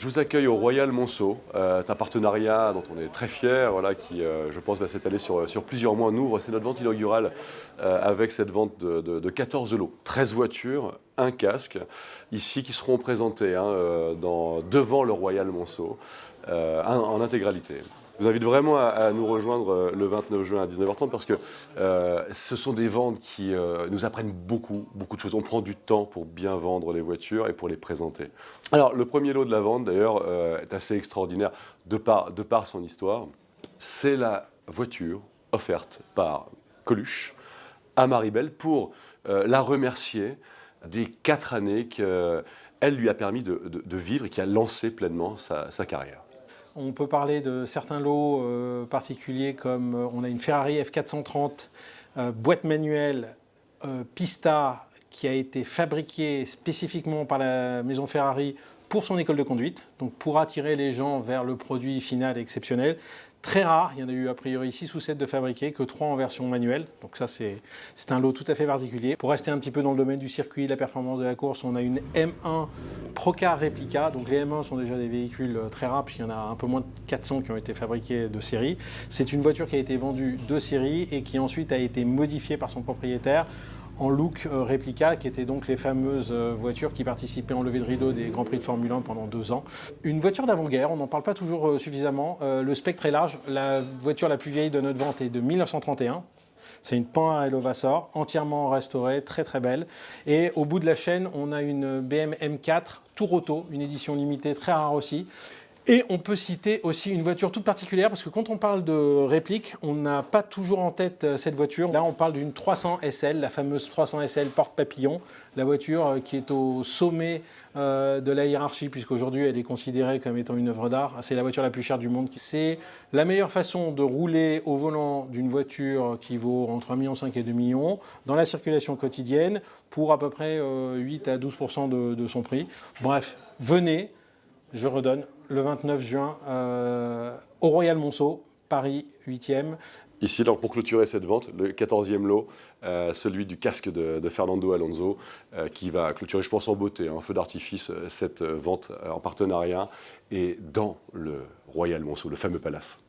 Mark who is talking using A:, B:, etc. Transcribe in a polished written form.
A: Je vous accueille au Royal Monceau. C'est un partenariat dont on est très fiers, voilà, qui, je pense, va s'étaler sur plusieurs mois. On ouvre, c'est notre vente inaugurale avec cette vente de 14 lots, 13 voitures, un casque, ici qui seront présentés devant le Royal Monceau en intégralité. Je vous invite vraiment à nous rejoindre le 29 juin à 19h30 parce que ce sont des ventes qui nous apprennent beaucoup de choses. On prend du temps pour bien vendre les voitures et pour les présenter. Alors, le premier lot de la vente, d'ailleurs, est assez extraordinaire de par son histoire. C'est la voiture offerte par Coluche à Maribel pour la remercier des 4 années qu'elle lui a permis de vivre et qui a lancé pleinement sa carrière.
B: On peut parler de certains lots particuliers comme on a une Ferrari F430 boîte manuelle Pista qui a été fabriquée spécifiquement par la maison Ferrari pour son école de conduite, donc pour attirer les gens vers le produit final exceptionnel. Très rare, il y en a eu a priori 6 ou 7 de fabriqués, que 3 en version manuelle. Donc ça c'est un lot tout à fait particulier. Pour rester un petit peu dans le domaine du circuit, la performance de la course, on a une M1 Procar Replica. Donc les M1 sont déjà des véhicules très rares, puisqu'il y en a un peu moins de 400 qui ont été fabriqués de série. C'est une voiture qui a été vendue de série et qui ensuite a été modifiée par son propriétaire en look réplica, qui étaient donc les fameuses voitures qui participaient en levée de rideau des Grands Prix de Formule 1 pendant 2 ans. Une voiture d'avant-guerre, on n'en parle pas toujours suffisamment. Le spectre est large. La voiture la plus vieille de notre vente est de 1931. C'est une Pan à Vassor, entièrement restaurée, très belle. Et au bout de la chaîne, on a une BM M4 Tour Auto, une édition limitée très rare aussi. Et on peut citer aussi une voiture toute particulière, parce que quand on parle de réplique, on n'a pas toujours en tête cette voiture. Là, on parle d'une 300 SL, la fameuse 300 SL porte-papillon, la voiture qui est au sommet de la hiérarchie, puisqu'aujourd'hui, elle est considérée comme étant une œuvre d'art. C'est la voiture la plus chère du monde. C'est la meilleure façon de rouler au volant d'une voiture qui vaut entre 1,5 million et 2 millions dans la circulation quotidienne pour à peu près 8 à 12% de son prix. Bref, venez, je redonne, le 29 juin au Royal Monceau, Paris 8e.
A: Ici, donc, pour clôturer cette vente, le 14e lot, celui du casque de Fernando Alonso, qui va clôturer, je pense, en beauté, en feu d'artifice, cette vente en partenariat et dans le Royal Monceau, le fameux palace.